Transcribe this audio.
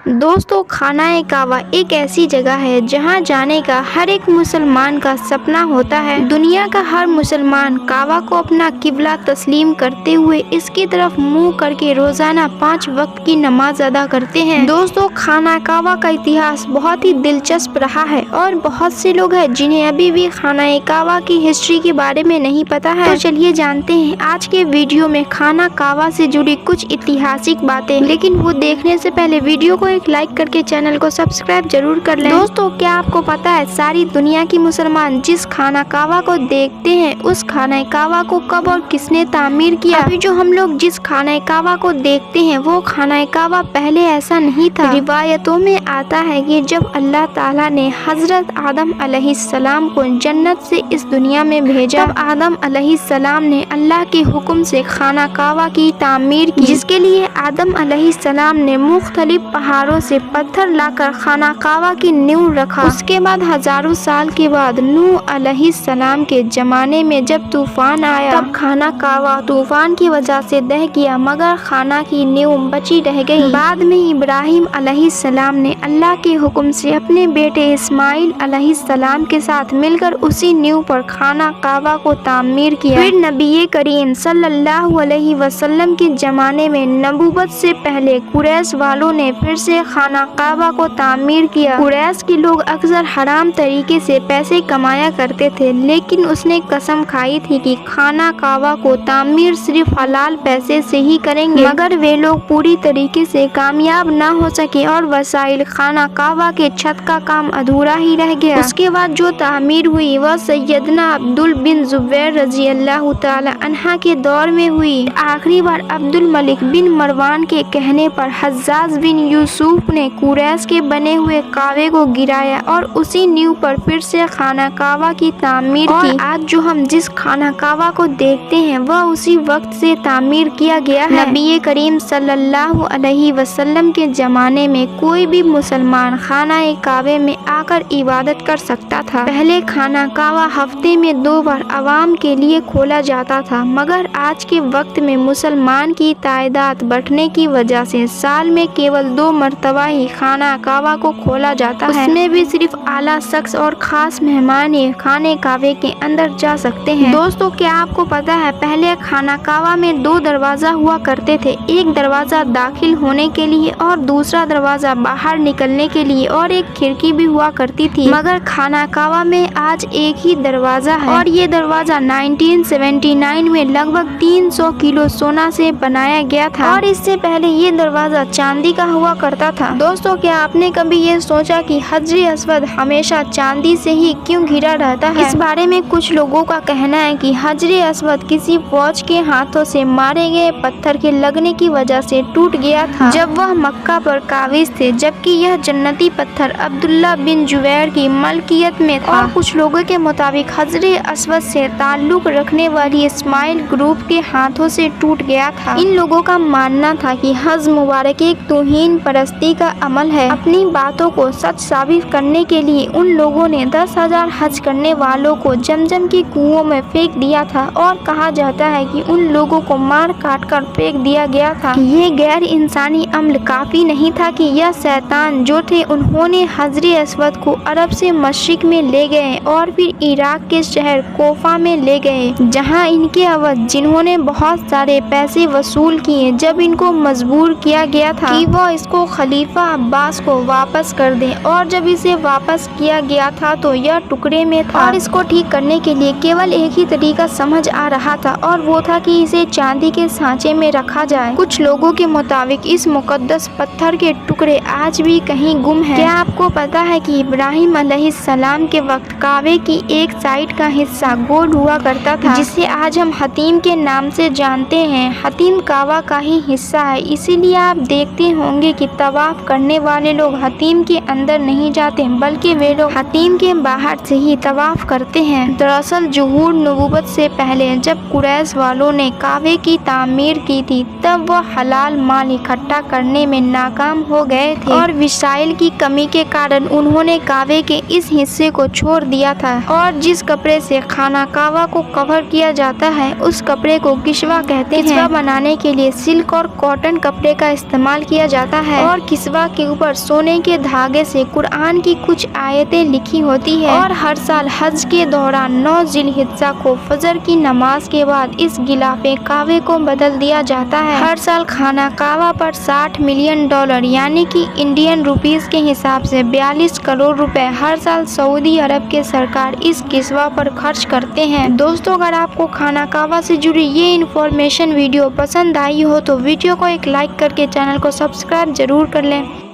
दोस्तों, खाना काबा एक ऐसी जगह है जहां जाने का हर एक मुसलमान का सपना होता है। दुनिया का हर मुसलमान काबा को अपना किबला तस्लीम करते हुए इसकी तरफ मुंह करके रोजाना 5 वक्त की नमाज अदा करते हैं। दोस्तों, खाना काबा का इतिहास बहुत ही दिलचस्प रहा है और बहुत से लोग हैं जिन्हें अभी भी खाना काबा की हिस्ट्री के बारे में नहीं पता है। तो चलिए जानते हैं आज के वीडियो में खाना काबा से जुड़ी कुछ ऐतिहासिक बातें। लेकिन वो देखने से पहले वीडियो को एक लाइक करके चैनल को सब्सक्राइब जरूर कर लें। दोस्तों, क्या आपको पता है सारी दुनिया की मुसलमान जिस खाना काबा को देखते हैं उस खाना काबा को कब और किसने तामीर किया? अभी जो हम लोग जिस खाना काबा को देखते हैं वो खाना काबा पहले ऐसा नहीं था। रिवायतों में आता है कि जब अल्लाह ताला ने हजरत आदम अलैहिस्सलाम को जन्नत से इस दुनिया में भेजा, तब आदम अलैहिस्सलाम ने अल्लाह के हुक्म से खाना काबा की तामीर की, जिसके लिए आदम अलैहिस्सलाम ने मुख्तलिफ पहाड़ों से पत्थर लाकर खाना काबा की नींव रखा। उसके बाद हजारों साल के बाद नूह अलैहिस्सलाम के जमाने में जब तूफान आया तब खाना काबा तूफान की वजह से दह गया, मगर खाना की नींव बची रह गई। बाद में इब्राहिम अलैहिस्सलाम ने अल्लाह के हुक्म से अपने बेटे इस्माइल अलैहिस्सलाम के साथ मिलकर उसी नींव पर खाना काबा को तामीर किया। फिर नबी करीम सल्लल्लाहु अलैहि वसल्लम के जमाने में नबूवत से पहले कुरैश वालों ने फिर से खाना काबा को तामीर किया। कुरैश के लोग अक्सर हराम तरीके से पैसे कमाया करते थे, लेकिन उसने कसम खाई थी कि खाना काबा को तामीर सिर्फ हलाल पैसे से ही करेंगे, मगर वे लोग पूरी तरीके से कामयाब न हो सके और वसाइल खाना काबा के छत का काम अधूरा ही रह गया। उसके बाद जो तामीर हुई वह सैयदना अब्दुल बिन जुबैर रजी अल्लाह ताला अन्हा के दौर में हुई। आखिरी बार अब्दुल मलिक बिन मरवान के कहने पर हज्जाज बिन यूसुफ ने कुरैश के बने हुए काबे को गिराया और उसी नींव पर फिर से खाना काबा की तामीर की। आज जो हम जिस खाना काबा को देखते हैं वह उसी वक्त से तामीर किया गया है। नबी करीम सल्लल्लाहु अलैहि वसल्लम के जमाने में कोई भी मुसलमान खाना काबे में आकर इबादत कर सकता था। पहले खाना काबा हफ्ते में 2 बार आवाम के लिए खोला जाता था, मगर आज के वक्त में मुसलमान की तादाद बढ़ने की वजह से साल में केवल 2 मरतबा ही खाना काबा को खोला जाता है। उसमें भी सिर्फ आला शख्स और खास मेहमान ही खाने काबे के अंदर जा सकते हैं। दोस्तों, क्या आपको पता है पहले खाना काबा में 2 दरवाजा हुआ करते थे, एक दरवाजा दाखिल होने के लिए और दूसरा दरवाजा बाहर निकलने के लिए, और एक खिड़की भी हुआ करती थी। मगर खाना काबा में आज एक ही दरवाजा है और ये दरवाजा 1979 में लगभग 300 किलो सोना से बनाया गया था और इससे पहले ये दरवाजा चांदी का हुआ करता था। दोस्तों, क्या आपने कभी ये सोचा कि हजरे अस्वद हमेशा चांदी से ही क्यों घिरा रहता है? इस बारे में कुछ लोगों का कहना है कि हजरे अस्वद किसी फौज के हाथों से मारे गए पत्थर के लगने की वजह से टूट गया था जब वह मक्का पर काबिज थे, जबकि यह जन्नती पत्थर अब्दुल्ला बिन जुबैर की मलकियत में था। और कुछ लोगों के मुताबिक हजरे अस्वद से ताल्लुक रखने वाली इस्माइल ग्रुप के हाथों से टूट गया था। इन लोगों का मानना था कि हज मुबारक एक तौहीन परस्ती का अमल है। अपनी बातों को सच साबित करने के लिए उन लोगों ने 10,000 हज करने वालों को जमजम के कुओं में फेंक दिया था और कहा जाता है कि उन लोगों को मार काट कर फेंक दिया गया था। ये गैर इंसानी अमल काफी नहीं था कि यह शैतान जो थे उन्होंने हजरे अस्वद को अरब से मशरिक में ले गए और फिर इराक के शहर कोफा में ले गए, जहाँ इनके अवध जिन्होंने बहुत सारे पैसे वसूल किए जब इनको मजबूर किया गया था कि वो इसको खलीफा अब्बास को वापस कर दें। और जब इसे वापस किया गया था तो यह टुकड़े में था और इसको ठीक करने के लिए केवल एक ही तरीका समझ आ रहा था और वो था कि इसे चांदी के सांचे में रखा जाए। कुछ लोगों के मुताबिक इस मुकद्दस पत्थर के टुकड़े आज भी कहीं गुम हैं। क्या आपको पता है कि इब्राहिम अलैहिस्सलाम के वक्त काबे की एक साइड का हिस्सा गोल हुआ करता था, जिसे आज हम हतीम के नाम से जानते हैं। हतीम काबा का ही हिस्सा है, इसीलिए आप देखते होंगे कि तवाफ करने वाले लोग हतीम के अंदर नहीं जाते, बल्कि वे लोग हतीम के बाहर से ही तवाफ करते हैं। दरअसल ज़ुहूर नबूवत से पहले जब कुरैश वालों ने काबे की तामीर की थी तब वह हलाल माल इकट्ठा करने में नाकाम हो गए थे और वसाइल की कमी के कारण उन्होंने काबे के इस हिस्से को छोड़ दिया था। और जिस कपड़े से खाना काबा को कवर किया जाता है उस कपड़े को किशवा कहते हैं। किशवा बनाने के लिए सिल्क और कॉटन कपड़े का इस्तेमाल किया जाता है और किस्वा के ऊपर सोने के धागे से कुरान की कुछ आयतें लिखी होती है। और हर साल हज के दौरान 9 जिलहिज्जा को फजर की नमाज के बाद इस गिलाफे कावे को बदल दिया जाता है। हर साल खाना कावा पर $60 मिलियन यानी कि इंडियन रुपीस के हिसाब से 42 करोड़ रुपए हर साल सऊदी अरब के सरकार इस किस्वा पर खर्च करते हैं। दोस्तों, अगर आपको खाना कावा से जुड़ी ये इन्फॉर्मेशन वीडियो पसंद आई हो तो वीडियो को एक लाइक करके चैनल को सब्सक्राइब जरूर कर लें।